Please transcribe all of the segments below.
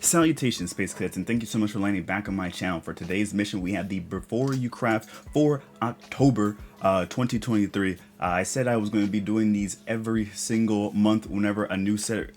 Salutations, Space Cadets, and thank you so much for landing back on my channel. For today's mission, we have the Before You Craft for October 2023. I said I was going to be doing these every single month whenever a new set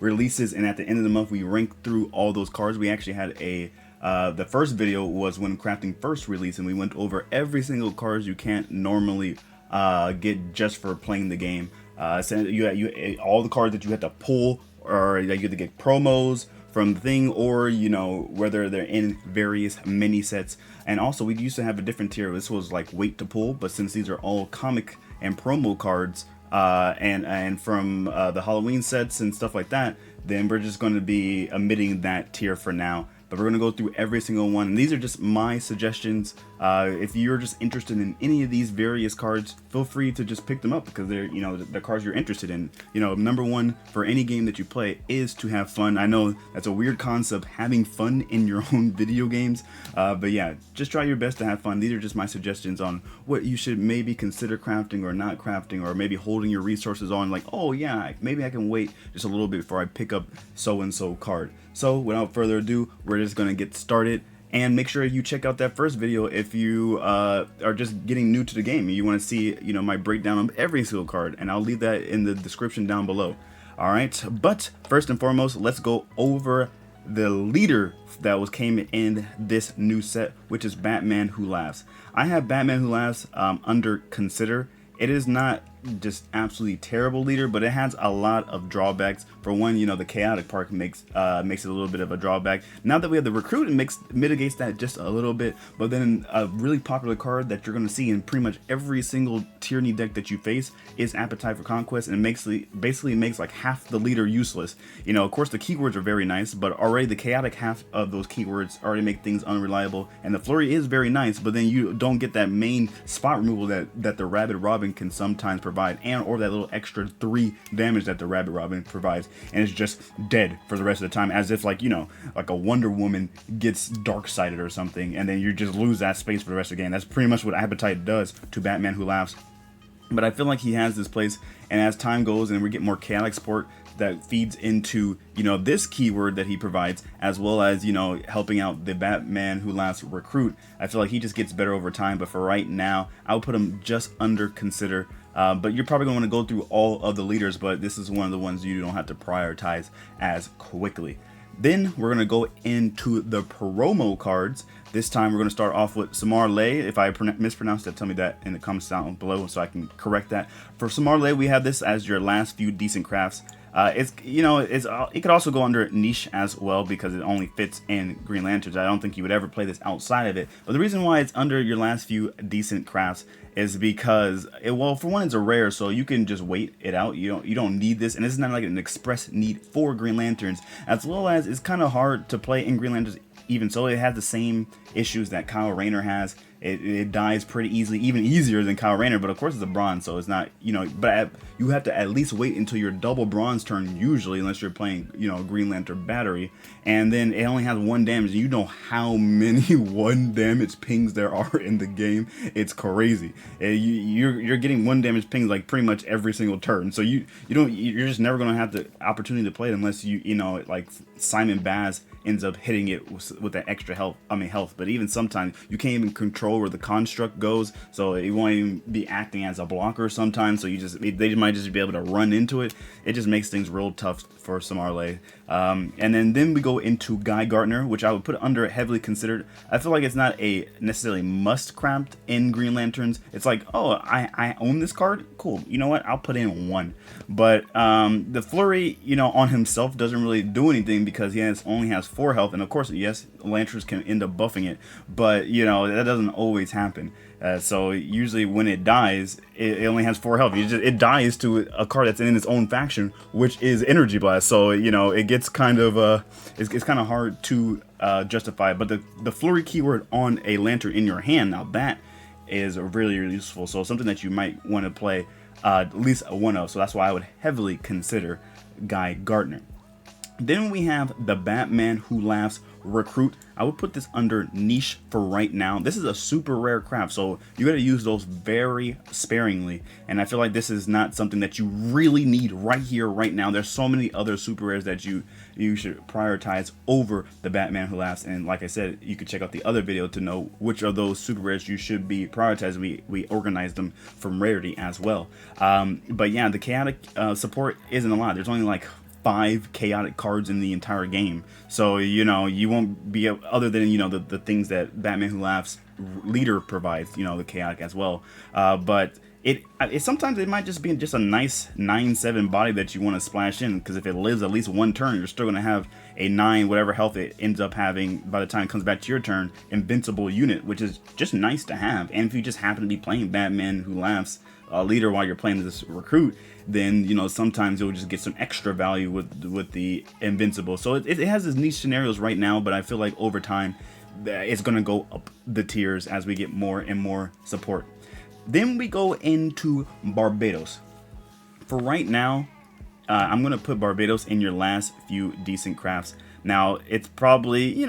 releases, and at the end of the month, we rank through all those cards. We actually had a the first video was when crafting first release, and we went over every single cards you can't normally get just for playing the game. So all the cards that you had to pull, or that you had to get promos from the thing, or whether they're in various mini sets. And also, we used to have a different tier. This was like wait to pull, but since these are all comic and promo cards, and from the Halloween sets and stuff like that, then we're just going to be omitting that tier for now. But we're going to go through every single one, and these are just my suggestions. If you're just interested in any of these various cards, feel free to just pick them up, because they're the cards you're interested in. Number one for any game that you play is to have fun. I know that's a weird concept, having fun in your own video games, but yeah, just try your best to have fun. These are just my suggestions on what you should maybe consider crafting or not crafting, or maybe holding your resources on, like, oh yeah, maybe I can wait just a little bit before I pick up so and so card. So without further ado, we're just gonna get started, and make sure you check out that first video if you are just getting new to the game. You want to see my breakdown of every single card, and I'll leave that in the description down below. All right, but first and foremost, let's go over the leader that came in this new set, which is Batman Who Laughs. I have Batman Who Laughs under consider. It is not just absolutely terrible leader, but it has a lot of drawbacks. For one, the chaotic part makes it a little bit of a drawback. Now that we have the recruit, it mitigates that just a little bit. But then a really popular card that you're going to see in pretty much every single tyranny deck that you face is Appetite for Conquest, and basically makes like half the leader useless. Of course the keywords are very nice, but already the chaotic half of those keywords already make things unreliable. And the flurry is very nice, but then you don't get that main spot removal that the Rabid Robin can sometimes provide, or that little extra 3 damage that the Rabid Robin provides, and it's just dead for the rest of the time, as if like a Wonder Woman gets dark-sided or something, and then you just lose that space for the rest of the game. That's pretty much what Appetite does to Batman Who Laughs. But I feel like he has this place, and as time goes and we get more chaotic support that feeds into this keyword that he provides, as well as helping out the Batman Who Laughs recruit, I feel like he just gets better over time. But for right now, I would put him just under consider. But you're probably going to want to go through all of the leaders, but this is one of the ones you don't have to prioritize as quickly. Then we're going to go into the promo cards. This time we're going to start off with Samar Lay. If I mispronounced that, tell me that in the comments down below so I can correct that. For Samar Lay, we have this as your last few decent crafts. It could also go under niche as well, because it only fits in Green Lanterns. I don't think you would ever play this outside of it. But the reason why it's under your last few decent crafts is because well, for one, it's a rare, so you can just wait it out. You don't need this, and this is not like an express need for Green Lanterns, as well as it's kind of hard to play in Green Lanterns. Even so, it has the same issues that Kyle Rayner has. It dies pretty easily, even easier than Kyle Rayner, but of course it's a bronze, so it's not, but you have to at least wait until your double bronze turn usually, unless you're playing, Green Lantern Battery, and then it only has 1 damage. You know how many 1 damage pings there are in the game. It's crazy. You're getting 1 damage pings like pretty much every single turn, so you're just never going to have the opportunity to play it unless like Simon Baz ends up hitting it with that extra health. But even sometimes you can't even control where the construct goes, so it won't even be acting as a blocker sometimes, so they might just be able to run into it. It just makes things real tough for Samarley. And then we go into Guy Gardner, which I would put under heavily considered. I feel like it's not a necessarily must craft in Green Lanterns. It's like, oh, I own this card, cool, you know what, I'll put in 1. But the flurry on himself doesn't really do anything, because he only has 4 health, and of course, yes, Lanterns can end up buffing it, but that doesn't always happen. So usually when it dies, it only has 4 health. It dies to a card that's in its own faction, which is Energy Blast. So it gets kind of it's kind of hard to justify. But the flurry keyword on a lantern in your hand, now that is really, really useful. So something that you might want to play at least one of. So that's why I would heavily consider Guy Gardner. Then we have the Batman Who Laughs Recruit. I would put this under niche for right now. This is a super rare craft, so you got to use those very sparingly. And I feel like this is not something that you really need right here, right now. There's so many other super rares that you should prioritize over the Batman Who Laughs. And like I said, you could check out the other video to know which of those super rares you should be prioritizing. We organized them from rarity as well. But yeah, the chaotic support isn't a lot. There's only like 5 chaotic cards in the entire game, so you won't be, other than the things that Batman Who Laughs leader provides, the chaotic as well. But it sometimes it might just be just a nice 9/7 body that you want to splash in, because if it lives at least one turn, you're still going to have a 9 whatever health it ends up having by the time it comes back to your turn, invincible unit, which is just nice to have. And if you just happen to be playing Batman Who Laughs leader while you're playing this recruit, then sometimes you'll just get some extra value with the invincible. So it has its niche scenarios right now, but I feel like over time it's going to go up the tiers as we get more and more support. Then we go into Barbados. For right now, I'm going to put Barbados in your last few decent crafts. Now it's probably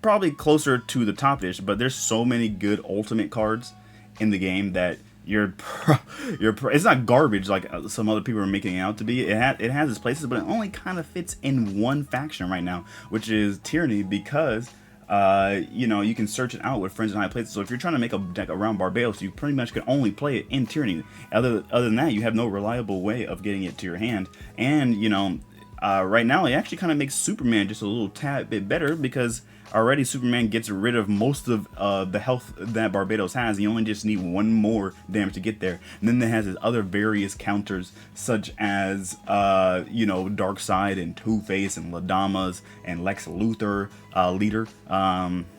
probably closer to the top-ish, but there's so many good ultimate cards in the game that it's not garbage like some other people are making it out to be. It has its places, but it only kind of fits in one faction right now, which is Tyranny, because you can search it out with friends in high places. So if you're trying to make a deck around Barbados, you pretty much can only play it in Tyranny. Other than that, you have no reliable way of getting it to your hand. And right now it actually kind of makes Superman just a little tad bit better, because already Superman gets rid of most of the health that Barbados has. You only just need 1 more damage to get there. And then it has his other various counters, such as Darkseid and Two-Face and Ladamas and Lex Luthor leader.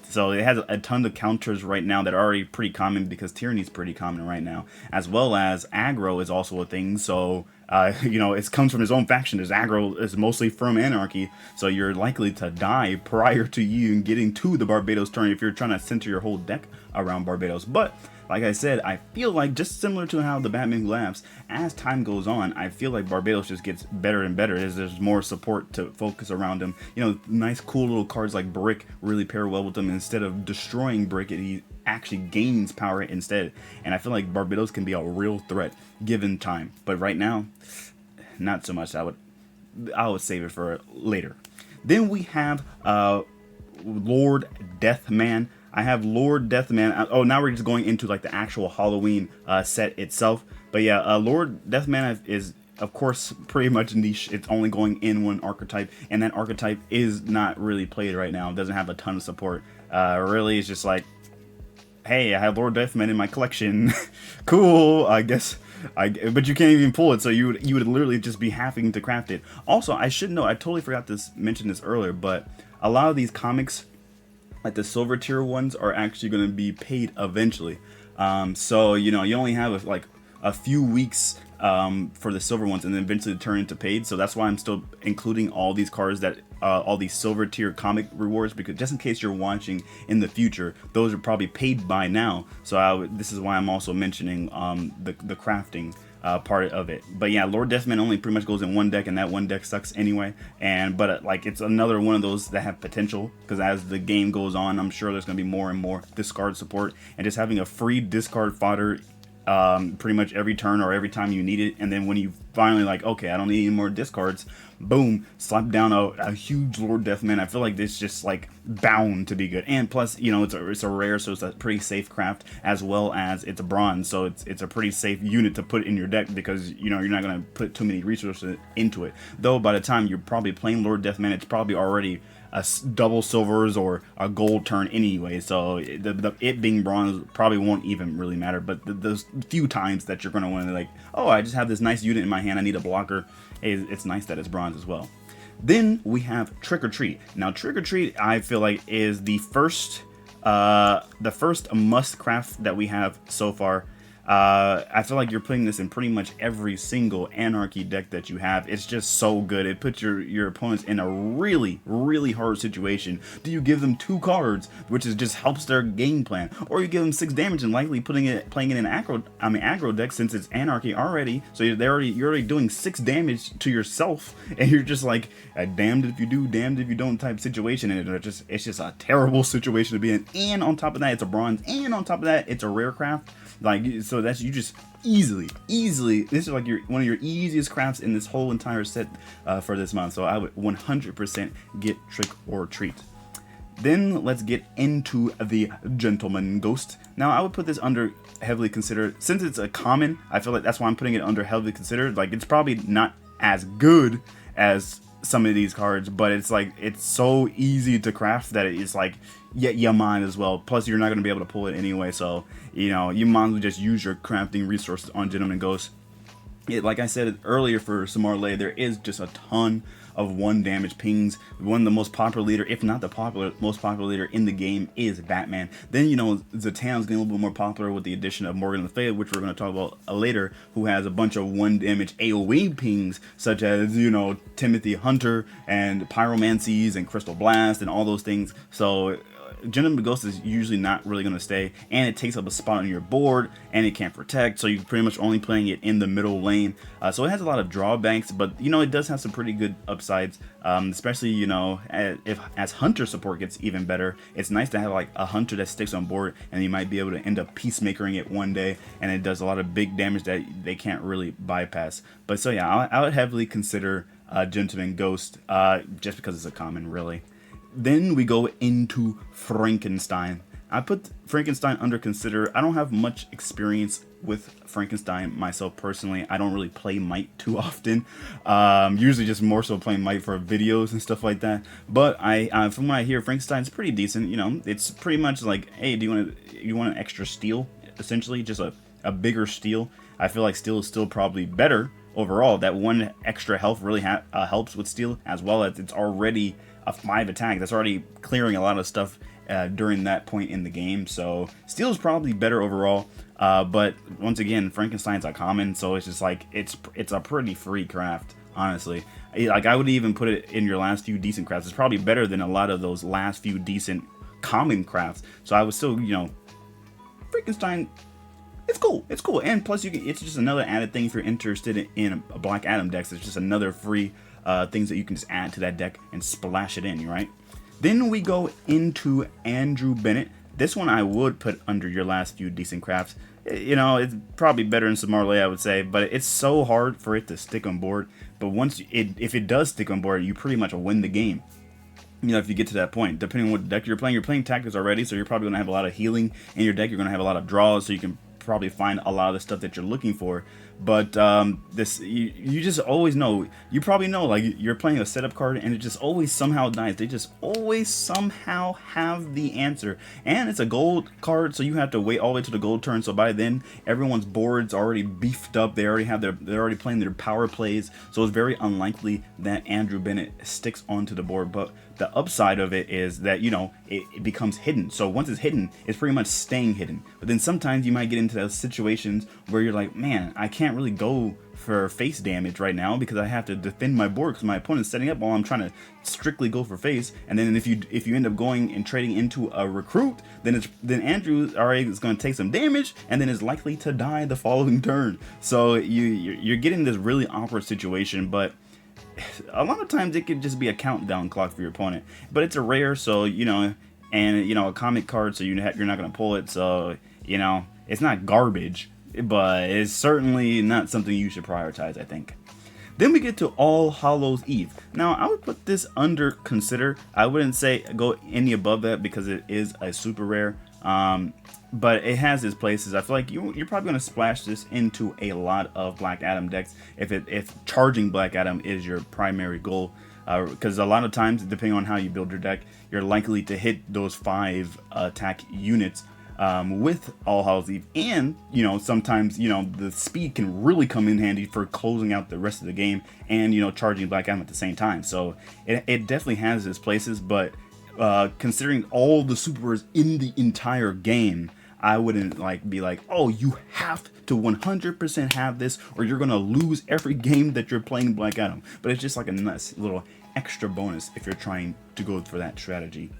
So it has a ton of counters right now that are already pretty common, because Tyranny is pretty common right now, as well as aggro is also a thing. So it comes from his own faction. His aggro is mostly from Anarchy, so you're likely to die prior to you getting to the Barbados turn if you're trying to center your whole deck around Barbados. But like I said, I feel like, just similar to how the Batman Who Laughs, as time goes on, I feel like Barbados just gets better and better as there's more support to focus around him. Nice cool little cards like Brick really pair well with him. Instead of destroying Brick, he actually gains power instead. And I feel like Barbados can be a real threat given time. But right now, not so much. I would save it for later. Then we have Lord Deathman. I have Lord Deathman. Oh, now we're just going into like the actual Halloween set itself. But yeah, Lord Deathman is, of course, pretty much niche. It's only going in one archetype, and that archetype is not really played right now. It doesn't have a ton of support. Really, it's just like, hey, I have Lord Deathman in my collection. Cool, I guess. But you can't even pull it, so you would literally just be having to craft it. Also, I should know, I totally forgot to mention this earlier, but a lot of these comics, like the silver tier ones, are actually going to be paid eventually. So you only have like a few weeks for the silver ones, and then eventually turn into paid. So that's why I'm still including all these cards that all these silver tier comic rewards, because just in case you're watching in the future, those are probably paid by now. So this is why I'm also mentioning the crafting part of it. But yeah, Lord Deathman only pretty much goes in one deck, and that one deck sucks anyway. But like, it's another one of those that have potential, because as the game goes on, I'm sure there's going to be more and more discard support, and just having a free discard fodder pretty much every turn or every time you need it. And then when you finally like, okay, I don't need any more discards, boom, slap down a huge Lord Deathman. I feel like this just like bound to be good. And plus, it's a rare, so it's a pretty safe craft, as well as it's a bronze, so it's a pretty safe unit to put in your deck, because you're not going to put too many resources into it. Though by the time you're probably playing Lord Deathman, it's probably already a double silvers or a gold turn anyway, so it being bronze probably won't even really matter. But those few times that you're going to want to, like, oh, I just have this nice unit in my hand, I need a blocker, it's nice that it's bronze as well. Then we have Trick or Treat. Now Trick or Treat, I feel like, is the first must craft that we have so far. I feel like you're putting this in pretty much every single Anarchy deck that you have. It's just so good. It puts your opponents in a really, really hard situation. Do you give them 2 cards, which is just helps their game plan, or you give them 6 damage and likely playing it in an aggro deck since it's Anarchy already. So you're already doing 6 damage to yourself, and you're just like damned if you do, damned if you don't type situation, and it's just a terrible situation to be in. And on top of that, it's a bronze, and on top of that, it's a rare craft. Like, so that's, you just easily, this is like one of your easiest crafts in this whole entire set for this month. So I would 100% get Trick or Treat. Then let's get into the Gentleman Ghost. Now I would put this under heavily considered. Since it's a common, I feel like that's why I'm putting it under heavily considered. Like, it's probably not as good as some of these cards, but it's like, it's so easy to craft that it's like, yeah, you might as well. Plus, you're not going to be able to pull it anyway, so, you know, you might as well just use your crafting resources on Gentleman Ghost. Like I said earlier for Samarley, there is just a ton of 1 damage pings. One of the most popular leader, if not the most popular leader in the game, is Batman. Then, you know, Zatan's getting a little bit more popular with the addition of Morgan Le Fay, which we're going to talk about later, who has a bunch of 1 damage AoE pings, such as, you know, Timothy Hunter and Pyromancies and Crystal Blast and all those things. So Gentleman Ghost is usually not really going to stay, and it takes up a spot on your board, and it can't protect, so you're pretty much only playing it in the middle lane. So it has a lot of drawbacks, but, you know, it does have some pretty good upsides, especially, you know, as Hunter support gets even better. It's nice to have like a Hunter that sticks on board, and you might be able to end up peacemakering it one day, and it does a lot of big damage that they can't really bypass. But so yeah, I would heavily consider Gentleman Ghost, just because it's a common, really. Then we go into Frankenstein. I put Frankenstein under consider. I don't have much experience with Frankenstein myself personally. I don't really play Might too often. Usually just more so playing Might for videos and stuff like that. But from what I hear, Frankenstein's pretty decent. You know, it's pretty much like, hey, do you want an extra steal? Essentially, just a bigger steal. I feel like steal is still probably better overall. That 1 extra health really helps with steal, as well as it's already a 5 attack. That's already clearing a lot of stuff during that point in the game. So steal is probably better overall. But once again, Frankenstein's a common, so it's just like it's a pretty free craft, honestly. Like, I would even put it in your last few decent crafts. It's probably better than a lot of those last few decent common crafts. So I would still, you know, Frankenstein, it's cool, and plus it's just another added thing if you're interested in a Black Adam deck. It's just another free things that you can just add to that deck and splash it in, right? Then we go into Andrew Bennett. This one I would put under your last few decent crafts. You know, it's probably better in Samarley, I would say, but it's so hard for it to stick on board. But if it does stick on board, you pretty much win the game. You know, if you get to that point, depending on what deck you're playing tactics already, so you're probably going to have a lot of healing in your deck. You're going to have a lot of draws, so you can probably find a lot of the stuff that you're looking for. But you just always know, you probably know, like, you're playing a setup card and it just always somehow dies. They just always somehow have the answer, and it's a gold card, so you have to wait all the way to the gold turn. So by then everyone's board's already beefed up. They're already playing their power plays, so it's very unlikely that Andrew Bennett sticks onto the board. But the upside of it is that, you know, it becomes hidden. So once it's hidden, it's pretty much staying hidden. But then sometimes you might get into those situations where you're like, man, I can't really go for face damage right now because I have to defend my board because my opponent's setting up while I'm trying to strictly go for face. And then if you end up going and trading into a recruit, then Andrew already is going to take some damage and then is likely to die the following turn. So you're getting this really awkward situation, but a lot of times it could just be a countdown clock for your opponent. But it's a rare, so, you know, and, you know, a comic card, so you're not going to pull it. So, you know, it's not garbage, but it's certainly not something you should prioritize, I think. Then we get to All Hallows Eve. Now, I would put this under consider. I wouldn't say go any above that because it is a super rare. But it has its places. I feel like you're probably going to splash this into a lot of Black Adam decks if charging Black Adam is your primary goal. Because a lot of times, depending on how you build your deck, you're likely to hit those 5 attack units with All Hallows Eve. And, you know, sometimes, you know, the speed can really come in handy for closing out the rest of the game and, you know, charging Black Adam at the same time. So it definitely has its places, but considering all the supers in the entire game, I wouldn't like be like, oh, you have to 100% have this or you're gonna lose every game that you're playing Black Adam. But it's just like a nice little extra bonus if you're trying to go for that strategy.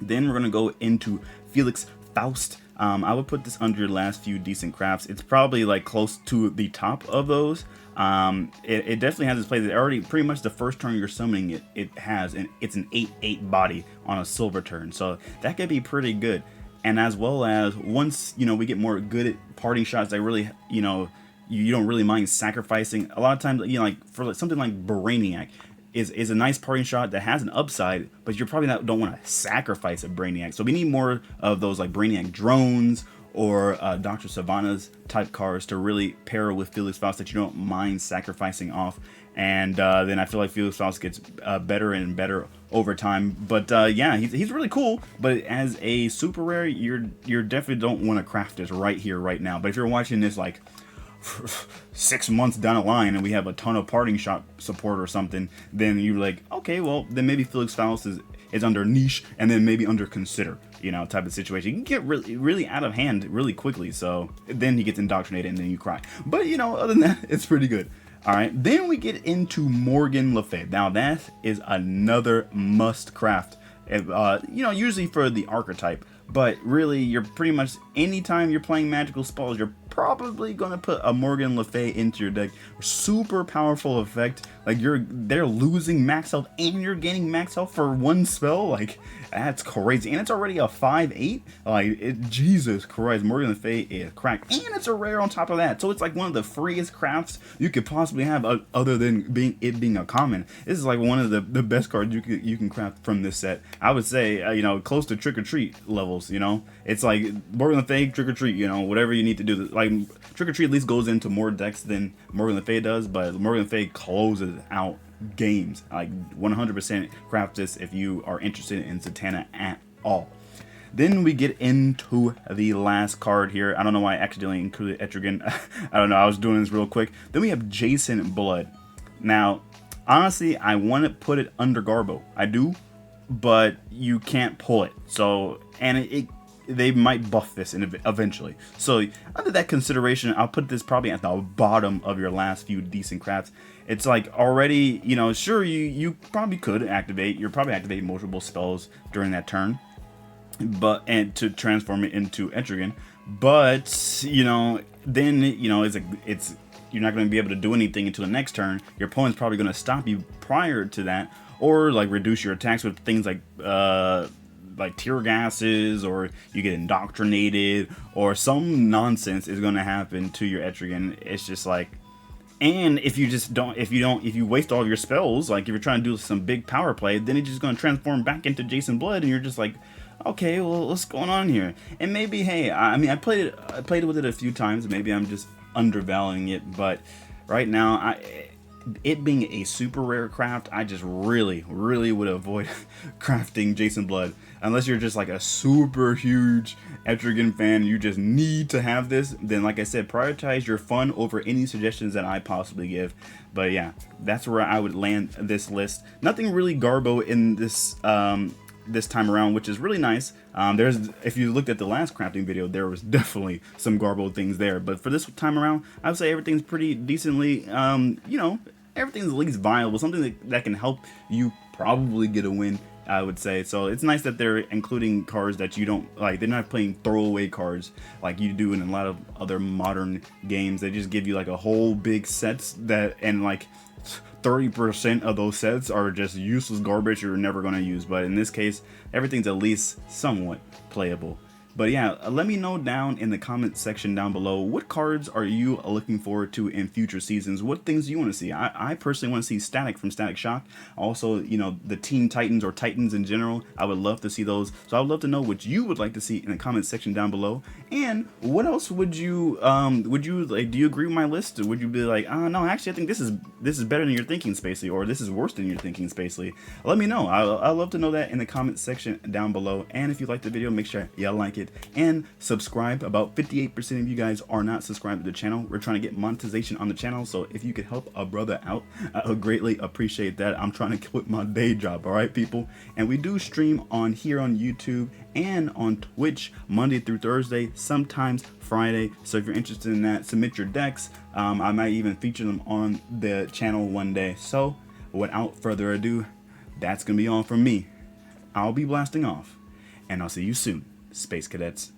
Then we're gonna go into Felix Faust. I would put this under your last few decent crafts. It's probably like close to the top of those. It definitely has its place. It already pretty much the first turn you're summoning it, it's an 8/8 body on a silver turn, so that could be pretty good. And as well as once we get more good at parting shots that really you don't really mind sacrificing. A lot of times like for something like Brainiac is a nice parting shot that has an upside, but you're probably don't want to sacrifice a Brainiac. So we need more of those like Brainiac drones or Dr. Sivana's type cars to really pair with Felix Faust that you don't mind sacrificing off. And then I feel like Felix Faust gets better and better over time. But yeah, he's really cool. But as a super rare, you're definitely don't want to craft this right here, right now. But if you're watching this like 6 months down the line and we have a ton of parting shot support or something, then you're like, okay, well then maybe Felix Faust is under niche and then maybe under consider, type of situation. You can get really out of hand really quickly, so then he gets indoctrinated and then you cry. But other than that, it's pretty good. All right, then we get into Morgan Le Fay. Now that is another must craft, usually for the archetype. But really, you're pretty much, anytime you're playing magical spells, you're probably gonna put a Morgan Le Fay into your deck. Super powerful effect. Like they're losing max health and you're gaining max health for one spell. Like that's crazy, and it's already a 5/8. Like Jesus Christ, Morgan Le Fay is cracked, and it's a rare on top of that. So it's like one of the freest crafts you could possibly have, other than being a common. This is like one of the best cards you can craft from this set. I would say close to Trick or Treat levels. It's like Morgan Le Fay, Trick or Treat. Whatever you need to do. Like Trick or Treat at least goes into more decks than Morgan Le Fay does, but Morgan Le Fay closes out games. Like 100% craft this if you are interested in Zatanna at all. Then we get into the last card here. I don't know why I accidentally included Etrigan. I don't know, I was doing this real quick. Then we have Jason Blood. Now, honestly, I want to put it under Garbo. I do, but you can't pull it. So, and they might buff this eventually. So under that consideration, I'll put this probably at the bottom of your last few decent crafts. It's like already, sure, you probably could activate. You're probably activate multiple spells during that turn, and to transform it into Etrigan. But then it's you're not going to be able to do anything until the next turn. Your opponent's probably going to stop you prior to that, or like reduce your attacks with things like tear gases, or you get indoctrinated, or some nonsense is going to happen to your Etrigan. It's just like, and if you waste all of your spells, like if you're trying to do some big power play, then it's just going to transform back into Jason Blood, and you're just like, okay, well, what's going on here? And maybe, hey, I played with it a few times. Maybe I'm just undervaluing it, but right now, it being a super rare craft, I just really would avoid crafting Jason Blood. Unless you're just like a super huge Etrigan fan, you just need to have this, then like I said, prioritize your fun over any suggestions that I possibly give. But yeah, that's where I would land this list. Nothing really Garbo in this this time around, which is really nice. If you looked at the last crafting video, there was definitely some Garbo things there. But for this time around, I would say everything's pretty decently, everything's at least viable, something that can help you probably get a win, I would say. So it's nice that they're including cards that you don't like. They're not playing throwaway cards like you do in a lot of other modern games. They just give you like a whole big sets and like 30% of those sets are just useless garbage you're never going to use. But in this case, everything's at least somewhat playable. But yeah, let me know down in the comment section down below, what cards are you looking forward to in future seasons? What things do you want to see? I personally want to see Static from Static Shock. Also, the Teen Titans or Titans in general, I would love to see those. So I would love to know what you would like to see in the comment section down below. And what else would you like? Do you agree with my list? Or would you be like, oh no, actually I think this is better than you're thinking, Spacely, or this is worse than you're thinking, Spacely? Let me know. I'd love to know that in the comment section down below. And if you liked the video, make sure you like it, it, and subscribe. About 58% of you guys are not subscribed to the channel. We're trying to get monetization on the channel, so if you could help a brother out, I would greatly appreciate that. I'm trying to quit my day job, all right, people? And we do stream on here on YouTube and on Twitch Monday through Thursday, sometimes Friday. So if you're interested in that, submit your decks. I might even feature them on the channel one day. So without further ado, that's gonna be all from me. I'll be blasting off, and I'll see you soon, Space Cadets.